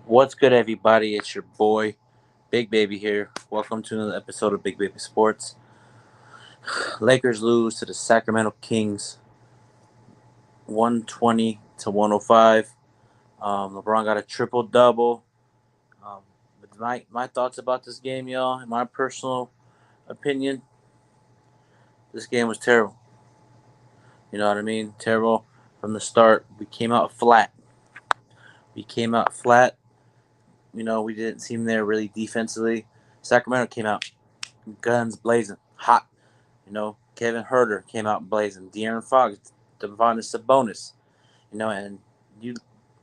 What's good, everybody? It's your boy, Big Baby here. Welcome to another episode of Big Baby Sports. Lakers lose to the Sacramento Kings, 120 to 105. LeBron got a triple double. Um, but my thoughts about this game, y'all, in my personal opinion, this game was terrible. You know what I mean? Terrible from the start. We came out flat. We came out flat. We didn't seem there really defensively. Sacramento came out guns blazing, hot. Kevin Herter came out blazing. De'Aaron Fox, Devonis Sabonis. And you.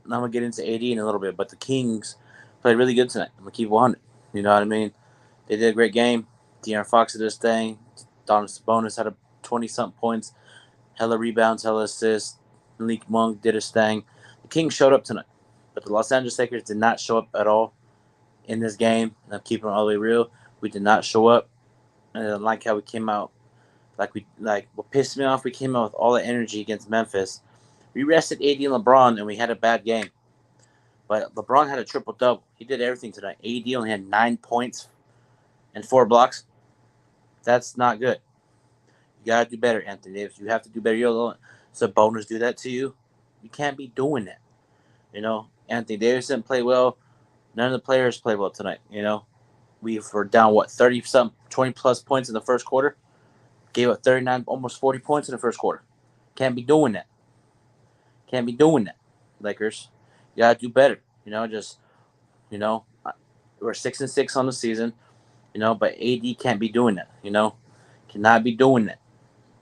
I'm gonna get into AD in a little bit, but the Kings played really good tonight. I'm gonna keep 100. You know what I mean? They did a great game. De'Aaron Fox did his thing. Donis Sabonis had a 20-something points, hella rebounds, hella assists. Malik Monk did his thing. The Kings showed up tonight, but the Los Angeles Lakers did not show up at all in this game. And I'm keeping it all the way real. We did not show up. And I didn't like how we came out what pissed me off, we came out with all the energy against Memphis. We rested AD and LeBron and we had a bad game. But LeBron had a triple double. He did everything tonight. AD only had 9 points and 4 blocks. That's not good. You gotta do better, Anthony Davis. You have to do better. You're Sabonis do that to you. You can't be doing that. Anthony Davis didn't play well. None of the players played well tonight. We were down 20 plus points in the first quarter. Gave up 39, almost 40 points in the first quarter. Can't be doing that. Can't be doing that, Lakers. You gotta do better. You know, we're 6-6 on the season. But AD can't be doing that. Cannot be doing that.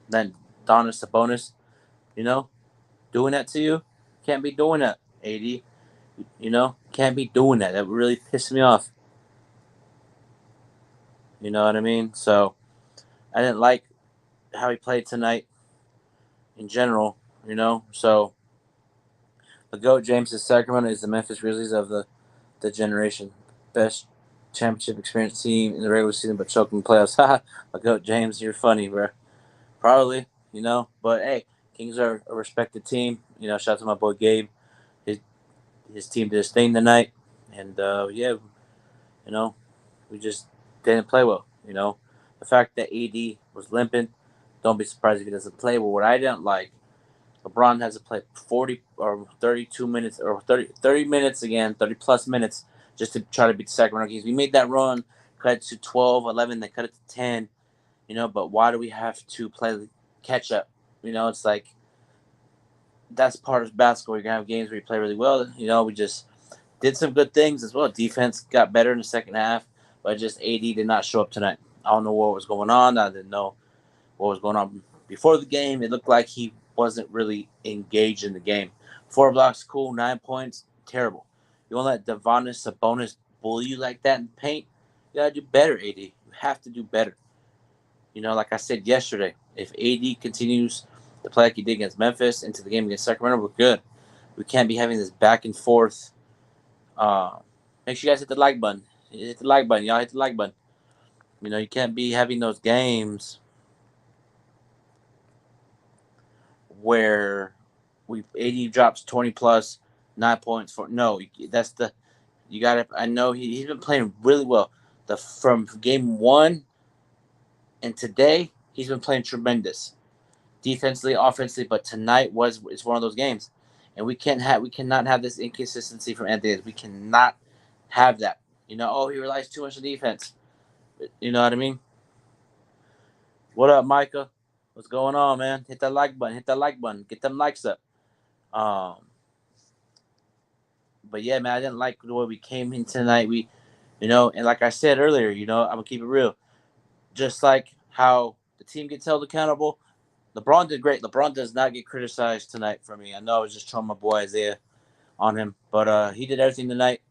Then Donis Sabonis, you know, doing that to you, can't be doing that. AD, can't be doing that. That really pissed me off. You know what I mean? So I didn't like how he played tonight in general. So the GOAT James is Sacramento is the Memphis Grizzlies of the generation. Best championship experience team in the regular season, but choking playoffs. Haha, the GOAT James, you're funny, bro. Probably, but hey, Kings are a respected team. Shout out to my boy Gabe. His his team did his thing tonight, and yeah, you know, we just didn't play well. The fact that AD was limping, don't be surprised if he doesn't play. But what I didn't like, LeBron has to play 40 or 32 minutes or 30 minutes again, 30 plus minutes just to try to beat the Sacramento Kings. We made that run, cut it to 12, 11, then cut it to 10. But why do we have to play catch up? It's like that's part of basketball. You're gonna have games where you play really well. We just did some good things as well. Defense got better in the second half, but just AD did not show up tonight. I don't know what was going on. I didn't know what was going on before the game. It looked like he wasn't really engaged in the game. 4 blocks, cool. 9 points, terrible. You won't let Devonis Sabonis bully you like that in the paint. You gotta do better, AD. You have to do better. Like I said yesterday, if AD continues to play like he did against Memphis into the game against Sacramento, we're good. We can't be having this back and forth. Uh, Make sure you guys hit the like button. Hit the like button, y'all. Hit the like button. You can't be having those games where we AD drops 20 plus 9 points for no. That's the you got to. I know he's been playing really well. The from game one and today he's been playing tremendous. Defensively, offensively, but tonight was it's one of those games, and we cannot have this inconsistency from Anthony. We cannot have that. He relies too much on defense. You know what I mean? What up, Micah? What's going on, man? Hit that like button. Hit that like button. Get them likes up. Um, but yeah, man, I didn't like the way we came in tonight. And like I said earlier, I'm gonna keep it real. Just like how the team gets held accountable, LeBron did great. LeBron does not get criticized tonight for me. I know I was just throwing my boy Isaiah on him, but he did everything tonight.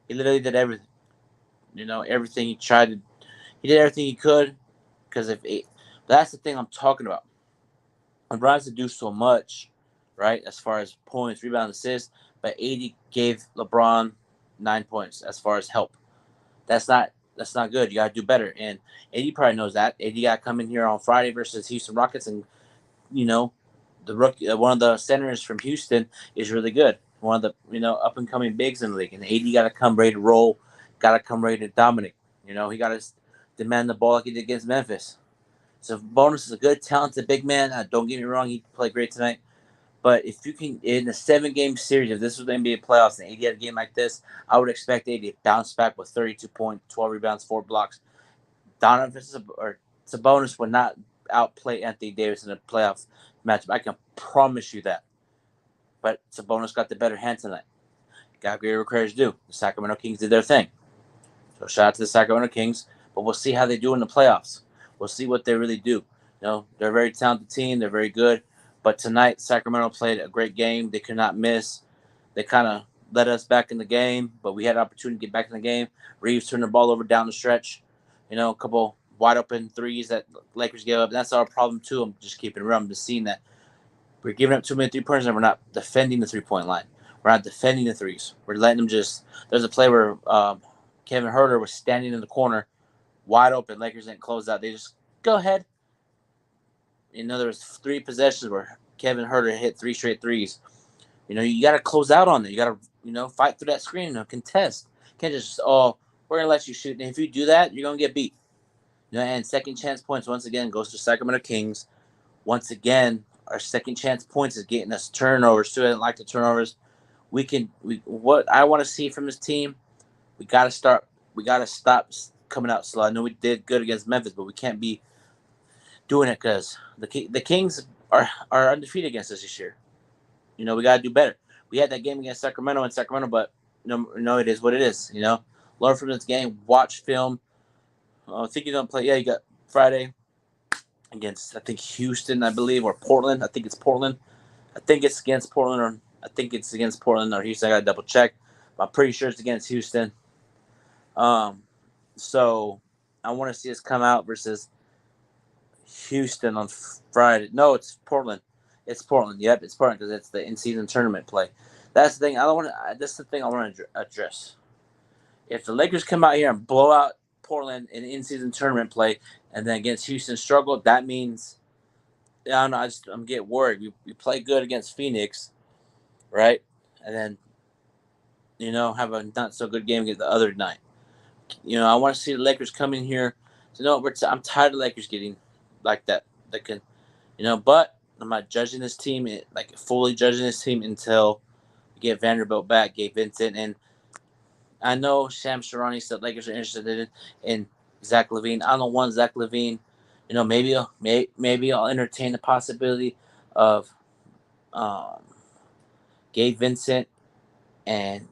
He literally did everything. Everything he tried to, he did everything he could. Because that's the thing I'm talking about. LeBron has to do so much, right? As far as points, rebounds, assists, but AD gave LeBron 9 points as far as help. That's not good. You gotta do better. And AD probably knows that. AD got to come in here on Friday versus Houston Rockets, and you know the rookie, one of the centers from Houston is really good. one of the up and coming bigs in the league, and AD got to come ready to roll, got to come ready to dominate. He got to demand the ball like he did against Memphis. So Bonus is a good, talented big man. Don't get me wrong, he played great tonight. But if you can, in a 7-game series, if this was the NBA playoffs and AD had a game like this, I would expect AD to bounce back with 32 points, 12 rebounds, 4 blocks. Donovan or Sabonis would not outplay Anthony Davis in a playoff matchup. I can promise you that. But Sabonis got the better hand tonight. Got great credit to do. The Sacramento Kings did their thing. So shout out to the Sacramento Kings. But we'll see how they do in the playoffs. We'll see what they really do. They're a very talented team. They're very good. But tonight, Sacramento played a great game. They could not miss. They kind of led us back in the game, but we had an opportunity to get back in the game. Reeves turned the ball over down the stretch. A couple wide open threes that Lakers gave up. That's our problem, too. I'm just keeping it real. I'm just seeing that we're giving up too many three-pointers and we're not defending the three-point line. We're not defending the threes. We're letting them just – there's a play where Kevin Huerter was standing in the corner, wide open. Lakers didn't close out. They just go ahead. There was 3 possessions where Kevin Huerter hit 3 straight threes. You got to close out on it. You got to, fight through that screen and contest. You can't just, we're going to let you shoot. And if you do that, you're going to get beat. And second chance points, once again, goes to Sacramento Kings. Once again, our second chance points is getting us turnovers. Too. I didn't like the turnovers. What I want to see from this team, we got to stop coming out slow. I know we did good against Memphis, but we can't be doing it because the Kings are undefeated against us this year. We got to do better. We had that game against Sacramento, but it is what it is. Learn from this game. Watch film. I think you don't play. Yeah, you got Friday against, I think, Houston, I believe, or Portland. I think it's Portland. I think it's against Portland, or Houston. I got to double check. But I'm pretty sure it's against Houston. So I want to see us come out versus Houston on Friday. No, it's Portland. It's Portland. Yep, it's Portland because it's the in-season tournament play. That's the thing. That's the thing I want to address. If the Lakers come out here and blow out Portland in in-season tournament play, and then against Houston struggle, that means I don't know. I'm getting worried. We play good against Phoenix, right? And then have a not so good game against the other night. I want to see the Lakers come in here. So I'm tired of Lakers getting like that. That can, but I'm not judging this team, fully judging this team until we get Vanderbilt back, Gabe Vincent, and I know Shams Charania said Lakers are interested in Zach LaVine. I don't want Zach LaVine. Maybe I'll entertain the possibility of Gabe Vincent and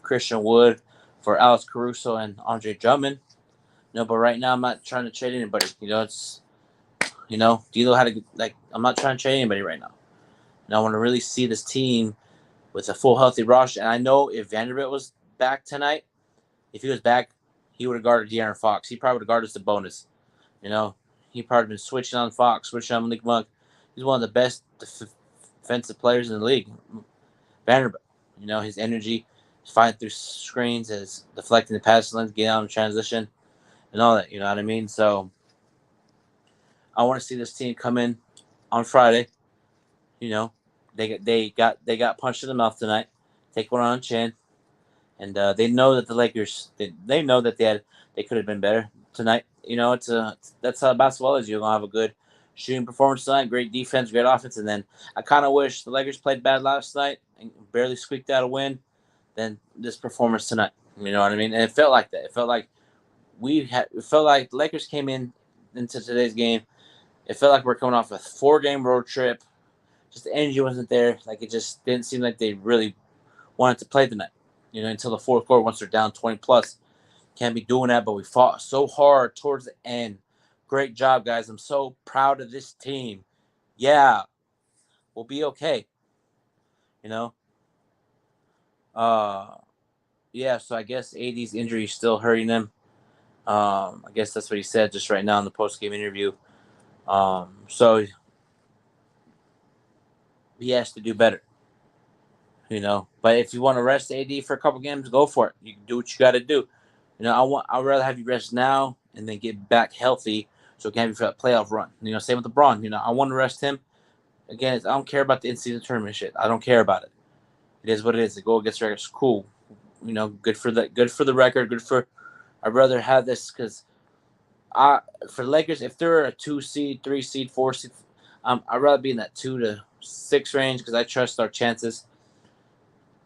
Christian Wood for Alex Caruso and Andre Drummond. But right now I'm not trying to trade anybody. D'Lo had I'm not trying to trade anybody right now. And I want to really see this team with a full healthy roster. And I know if Vanderbilt was back tonight, if he was back, he would have guarded De'Aaron Fox. He probably would have guarded Sabonis. He probably been switching on Fox, switching on Malik Monk. He's one of the best defensive players in the league. Vanderbilt. His energy, fighting through screens, his deflecting the pass lanes, getting out in transition, and all that. You know what I mean? So I want to see this team come in on Friday. They got punched in the mouth tonight. Take one on the chin, and they know that the Lakers. They know that they could have been better tonight. That's how basketball is. You're gonna have a good shooting performance tonight, great defense, great offense, and then I kind of wish the Lakers played bad last night and barely squeaked out a win. Than this performance tonight. You know what I mean? And it felt like that. It felt like It felt like the Lakers came into today's game. It felt like we're coming off a 4-game road trip. Just the energy wasn't there. It just didn't seem like they really wanted to play tonight. Until the fourth quarter, once they're down 20 plus, can't be doing that. But we fought so hard towards the end. Great job, guys. I'm so proud of this team. Yeah, we'll be okay. Yeah. So I guess AD's injury is still hurting him. I guess that's what he said just right now in the post-game interview. So he has to do better, But if you want to rest AD for a couple games, go for it. You can do what you got to do. I'd rather have you rest now and then get back healthy so it can have you for that playoff run. Same with LeBron. I want to rest him again, I don't care about the in-season tournament shit. I don't care about it. It is what it is. The goal against record is cool. Good for the record. Good for. I'd rather have this because for the Lakers, if they're a 2 seed, 3 seed, 4 seed, I'd rather be in that 2 to 6 range because I trust our chances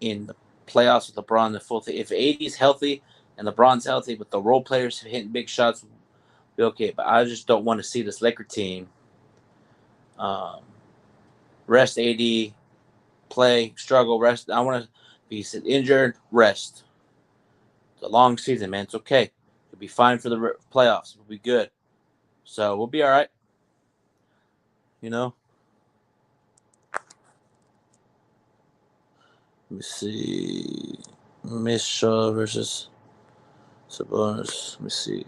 in the playoffs with LeBron the full thing. If AD's healthy and LeBron's healthy, with the role players hitting big shots, we'll be okay. But I just don't want to see this Laker team um, rest AD, play, struggle, rest. I want to be injured, rest. It's a long season, man. It's okay. We'll be fine for the playoffs. We'll be good. So we'll be all right. You know. Let me see. Miss Shaw versus Sabonis. Let me see.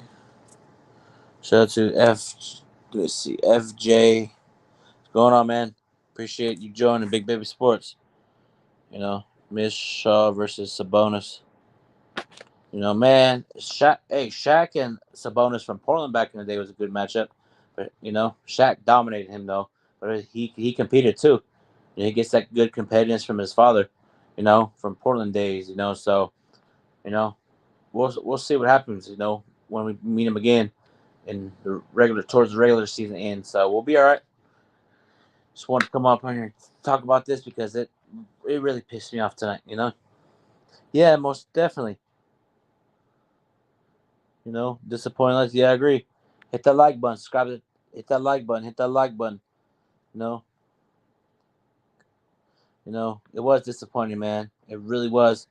Shout out to Let me see. FJ. What's going on, man? Appreciate you joining Big Baby Sports. Miss Shaw versus Sabonis. Man, Shaq and Sabonis from Portland back in the day was a good matchup. But Shaq dominated him though. But he competed too. He gets that good competitiveness from his father. From Portland days. So you know we'll see what happens. When we meet him again in the towards the regular season end. So we'll be all right. Just wanted to come up here and talk about this because it really pissed me off tonight. Yeah, most definitely. Disappointing. Yeah, I agree. Hit that like button, subscribe. Hit that like button. Hit that like button. You know, it was disappointing, man. It really was.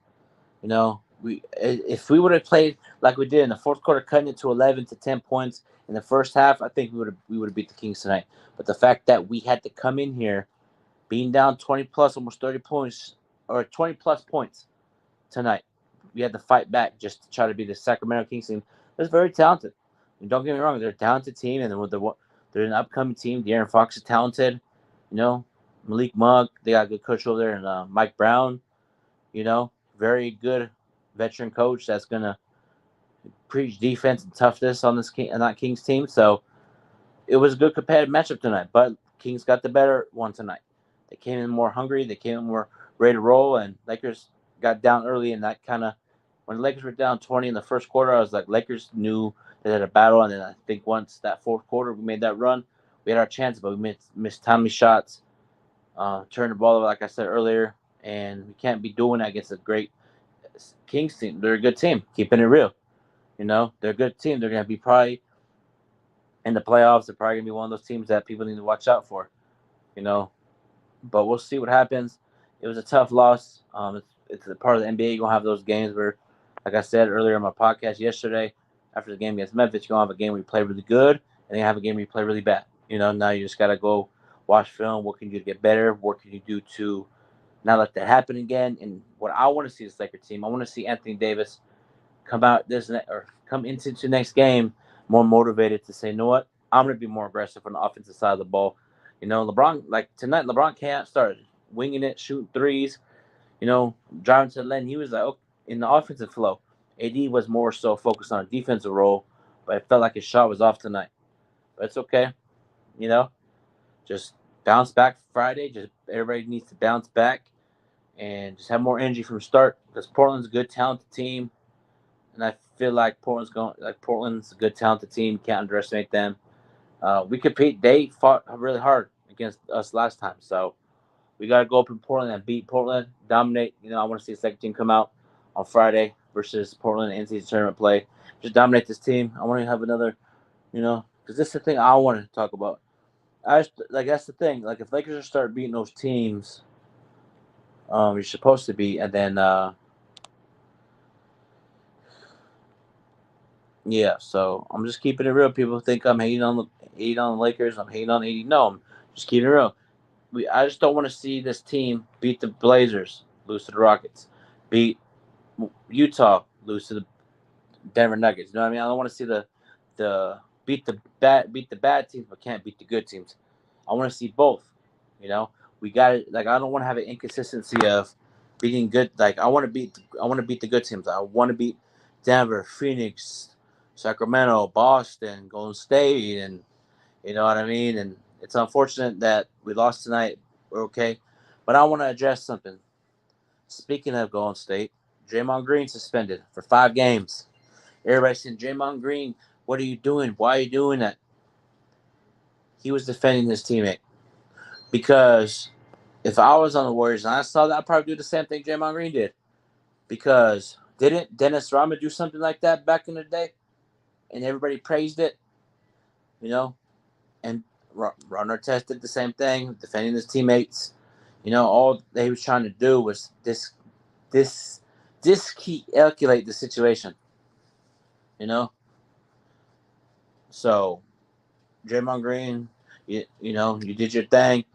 If we would have played like we did in the fourth quarter, cutting it to 11 to 10 points in the first half, I think we would have beat the Kings tonight. But the fact that we had to come in here, being down 20 plus, almost 30 points, or 20 plus points tonight, we had to fight back just to try to be the Sacramento Kings team. They're very talented. Don't get me wrong, they're a talented team, and they're an upcoming team. De'Aaron Fox is talented. Malik Monk, they got a good coach over there, and Mike Brown. Very good veteran coach that's gonna preach defense and toughness on that Kings team. So it was a good competitive matchup tonight, but Kings got the better one tonight. They came in more hungry. They came in more ready to roll, and Lakers got down early, and that kind of when the Lakers were down 20 in the first quarter, I was like, Lakers knew they had a battle, and then I think once that fourth quarter we made that run, we had our chance, but we missed timely shots, turned the ball over, like I said earlier, and we can't be doing that against a great Kings team. They're a good team, keeping it real. They're a good team. They're going to be probably in the playoffs. They're probably going to be one of those teams that people need to watch out for. You know, but we'll see what happens. It was a tough loss. It's a part of the NBA. You're gonna have those games where, like I said earlier in my podcast yesterday, after the game against Memphis, you're gonna have a game where you play really good, and then have a game where you play really bad. Now you just gotta go watch film. What can you do to get better? What can you do to not let that happen again? And what I want to see this Lakers team, I want to see Anthony Davis come into the next game more motivated to say, you know what, I'm going to be more aggressive on the offensive side of the ball. LeBron, like tonight, LeBron can't start winging it, shooting threes, driving to the lane. He was like, okay, in the offensive flow. AD was more so focused on a defensive role, but it felt like his shot was off tonight. But it's okay, you know. Just bounce back Friday. Just everybody needs to bounce back and just have more energy from the start because Portland's a good, talented team, and I feel like Portland's a good, talented team. Can't underestimate them. We compete. They fought really hard against us last time, so we got to go up in Portland and beat Portland, dominate. I want to see the second team come out on Friday versus Portland in NCAA tournament play. Just dominate this team. I want to have another, because this is the thing I want to talk about. That's the thing. Like if Lakers start beating those teams, you're supposed to beat, and then yeah. So I'm just keeping it real. People think I'm hating on the Lakers. I'm hating on AD. No, I'm just keeping it real. I just don't want to see this team beat the Blazers, lose to the Rockets, beat Utah, lose to the Denver Nuggets. You know what I mean? I don't want to see the beat the bad teams, but can't beat the good teams. I want to see both. You know, we got it. Like I don't want to have an inconsistency of beating good. Like I want to beat the good teams. I want to beat Denver, Phoenix, Sacramento, Boston, Golden State, and you know what I mean. And it's unfortunate that We lost tonight. We're okay. But I want to address something. Speaking of Golden State, Draymond Green suspended for 5 games. Everybody's saying, Draymond Green, what are you doing? Why are you doing that? He was defending his teammate. Because if I was on the Warriors and I saw that, I'd probably do the same thing Draymond Green did. Because didn't Dennis Rodman do something like that back in the day? And everybody praised it, you know? And Ron Artest did the same thing, defending his teammates. All they was trying to do was calculate the situation. So Draymond Green, you did your thing.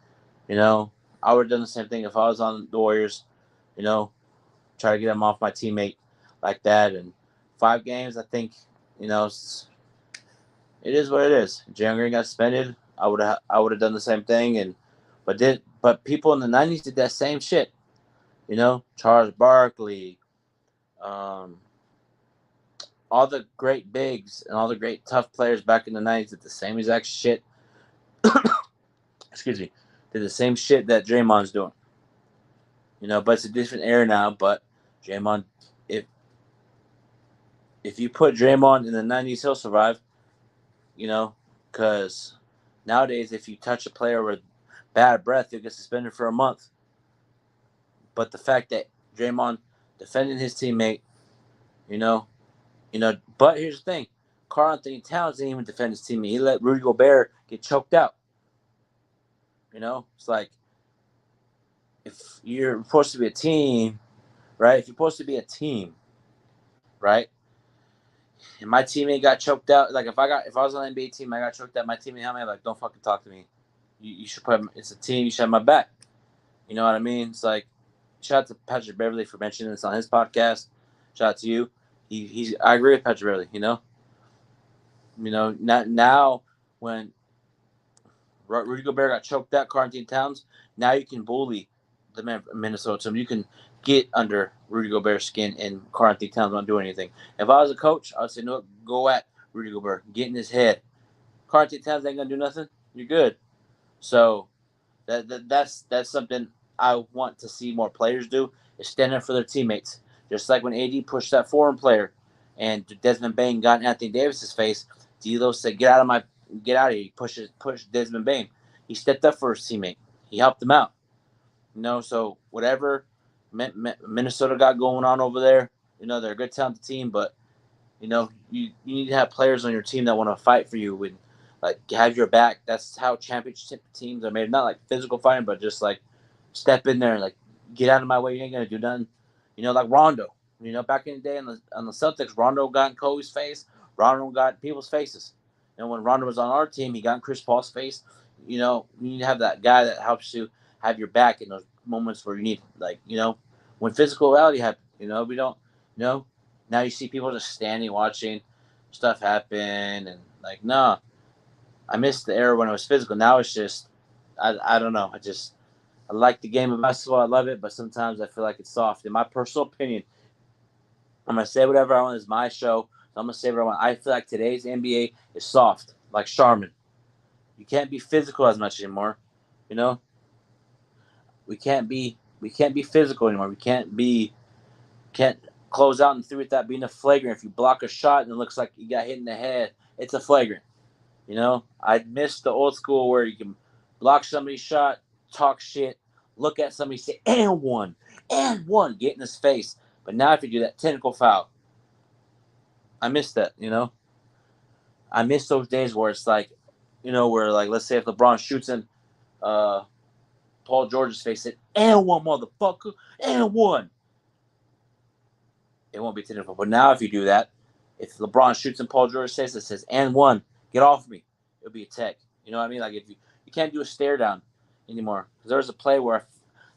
I would have done the same thing if I was on the Warriors. You know, try to get him off my teammate like that. And 5 games, I think, it is what it is. Draymond Green got suspended. I would have done the same thing. But people in the '90s did that same shit. Charles Barkley, um, all the great bigs and all the great tough players back in the '90s did the same exact shit. Excuse me, did the same shit that Draymond's doing. But it's a different era now. But Draymond, if you put Draymond in the '90s, he'll survive. Because nowadays, if you touch a player with bad breath, you'll get suspended for a month. But the fact that Draymond defending his teammate, you know, but here's the thing: Karl-Anthony Towns didn't even defend his teammate. He let Rudy Gobert get choked out. It's like if you're supposed to be a team, right? If you're supposed to be a team, right? And my teammate got choked out. Like if I was on an NBA team, I got choked out. My teammate helped me like, don't fucking talk to me. You should put. It's a team. You should have my back. You know what I mean? It's like, shout out to Patrick Beverly for mentioning this on his podcast. Shout out to you. I agree with Patrick Beverly. Not now when Rudy Gobert got choked out, Karl-Anthony Towns. Now you can bully the man from Minnesota. So you can get under Rudy Gobert's skin, and Karl-Anthony Towns won't do anything. If I was a coach, I would say, no, go at Rudy Gobert, get in his head. Karl-Anthony Towns ain't gonna do nothing. You're good. So that's something I want to see more players do, is stand up for their teammates. Just like when AD pushed that foreign player, and Desmond Bain got in Anthony Davis's face. D'Lo said, "Get out of here!" He pushed Desmond Bain. He stepped up for his teammate. He helped him out. So whatever Minnesota got going on over there, they're a good talented team, but you need to have players on your team that want to fight for you and like have your back. That's how championship teams are made. Not like physical fighting, but just like step in there and like get out of my way. You ain't gonna do nothing. Like Rondo. Back in the day on the Celtics, Rondo got in Kobe's face. Rondo got people's faces. When Rondo was on our team, he got in Chris Paul's face. You need to have that guy that helps you have your back in those moments where you need, like, when physicality happens. We don't, now you see people just standing watching stuff happen, and like, nah. I missed the era when it was physical. Now it's just, I don't know. I like the game of basketball. I love it, but sometimes I feel like it's soft. In my personal opinion, I'm gonna say whatever I want. It's my show, so I'm gonna say what I want. I feel like today's NBA is soft, like Charmin. You can't be physical as much anymore. You know, we can't be physical anymore. Can't close out and through without being a flagrant. If you block a shot and it looks like you got hit in the head, it's a flagrant. I miss the old school where you can block somebody's shot, talk shit, look at somebody, say, and one, get in his face. But now if you do that, technical foul. I miss that, I miss those days where it's like, where like, let's say if LeBron shoots in Paul George's face, it, and one, motherfucker, and one. It won't be technical. But now if you do that, if LeBron shoots in Paul George's face, it says, and one, get off me. It'll be a tech. You know what I mean? Like if you can't do a stare down anymore. Because there was a play where I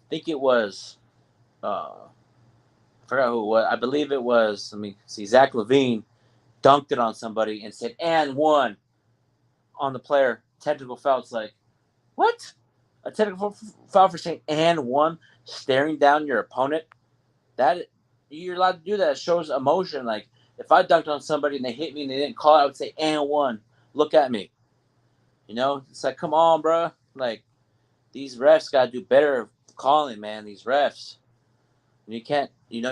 think it was, I forgot who it was. I believe it was, let me see, Zach LaVine dunked it on somebody and said, and one on the player. Technical foul. It's like, what? A technical foul for saying and one, staring down your opponent? That you're allowed to do that. It shows emotion. Like if I dunked on somebody and they hit me and they didn't call it, I would say and one. Look at me. It's like, come on, bro. Like these refs got to do better calling, man. These refs. You can't,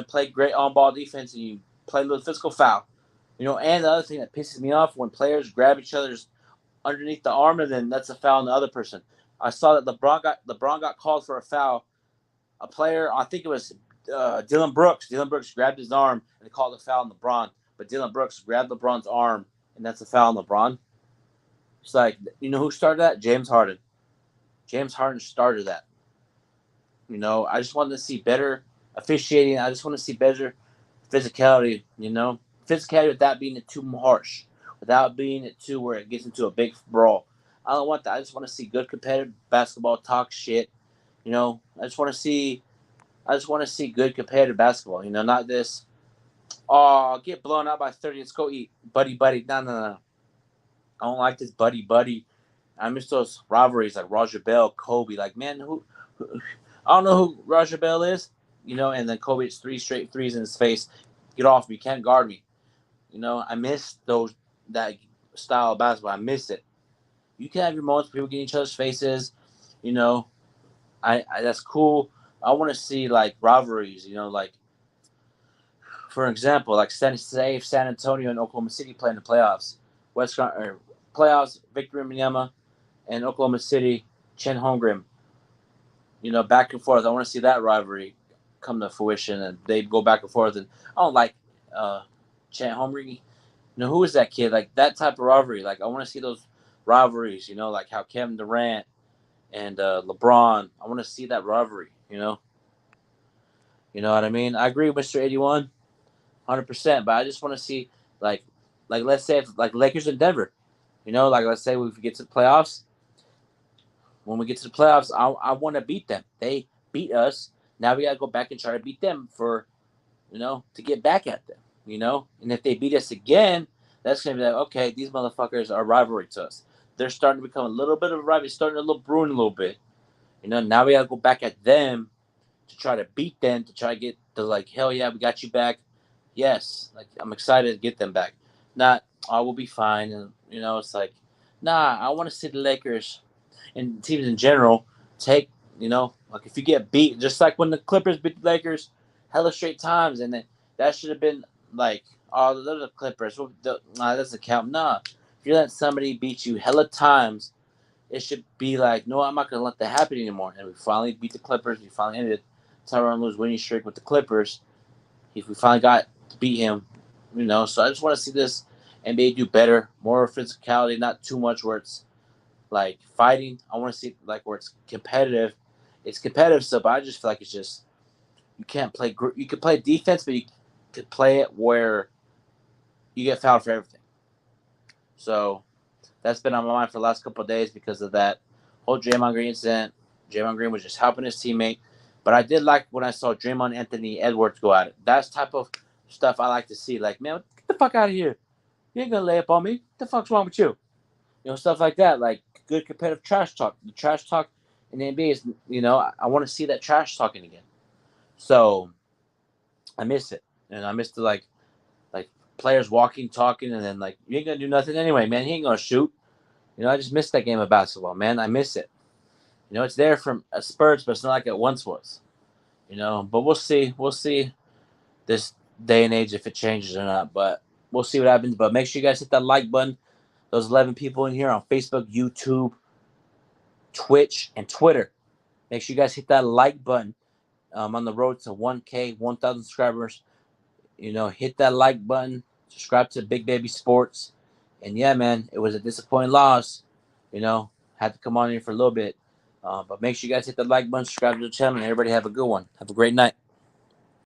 play great on-ball defense and you play a little physical foul. And the other thing that pisses me off when players grab each other's underneath the arm and then that's a foul on the other person. I saw that LeBron got called for a foul. A player, I think it was Dylan Brooks. Dylan Brooks grabbed his arm and they called a foul on LeBron. But Dylan Brooks grabbed LeBron's arm and that's a foul on LeBron. It's like, who started that? James Harden. James Harden started that. I just wanted to see better officiating. I just want to see better physicality, physicality without being too harsh, without being it too where it gets into a big brawl. I don't want that. I just want to see good competitive basketball, talk shit. I just want to see good competitive basketball. Not this. Oh, get blown out by 30. Let's go eat, buddy. No. I don't like this buddy. I miss those rivalries like Roger Bell, Kobe. Like, man, who I don't know who Roger Bell is, and then Kobe hits 3 straight threes in his face. Get off me, you can't guard me. I miss that style of basketball. I miss it. You can have your moments where people get in each other's faces, I that's cool. I want to see like rivalries, like for example, like San Antonio and Oklahoma City play in the playoffs. Playoffs, Victor Wembanyama and Oklahoma City, Chet Holmgren. Back and forth. I want to see that rivalry come to fruition, and they go back and forth. And I don't like Chet Holmgren. Who is that kid? Like that type of rivalry. Like I want to see those rivalries. Like how Kevin Durant and LeBron. I want to see that rivalry. You know what I mean? I agree with Mr. 81, 100%. But I just want to see like let's say if, like Lakers and Denver. Like let's say we get to the playoffs. When we get to the playoffs, I want to beat them. They beat us. Now we got to go back and try to beat them for, to get back at them, And if they beat us again, that's going to be like, okay, these motherfuckers are rivalry to us. They're starting to become a little bit of a rivalry, starting to brewing a little bit. Now we got to go back at them to try to beat them, to try to get to like, hell yeah, we got you back. Yes, like I'm excited to get them back. Not, oh, we'll be fine. And, it's like, nah, I want to see the Lakers and teams in general take, like if you get beat, just like when the Clippers beat the Lakers hella straight times, and then that should have been like, oh, those are the Clippers. That doesn't count. Nah, if you let somebody beat you hella times, it should be like, no, I'm not going to let that happen anymore. And we finally beat the Clippers. We finally ended Tyronn Lue's winning streak with the Clippers. We finally got to beat him, So I just want to see this NBA do better, more physicality, not too much where it's like fighting. I want to see like where it's competitive. It's competitive stuff, but I just feel like it's just you can't play. You can play defense, but you could play it where you get fouled for everything. So that's been on my mind for the last couple of days because of that whole Draymond Green incident. Draymond Green was just helping his teammate, but I did like when I saw Draymond Anthony Edwards go at it. That's type of stuff I like to see. Like, man, get the fuck out of here! You ain't gonna lay up on me. What the fuck's wrong with you? Stuff like that. Like good competitive trash talk. The trash talk in the NBA is, I want to see that trash talking again. So I miss it, and I miss the like players walking, talking, and then like you ain't gonna do nothing anyway, man. He ain't gonna shoot. I just miss that game of basketball, man. I miss it. It's there from spurts, but it's not like it once was. But we'll see. We'll see this day and age if it changes or not. But we'll see what happens. But make sure you guys hit that like button. Those 11 people in here on Facebook, YouTube, Twitch, and Twitter. Make sure you guys hit that like button. I'm on the road to 1K, 1,000 subscribers. Hit that like button. Subscribe to Big Baby Sports. And yeah, man, it was a disappointing loss. Had to come on here for a little bit. But make sure you guys hit the like button, subscribe to the channel, and everybody have a good one. Have a great night.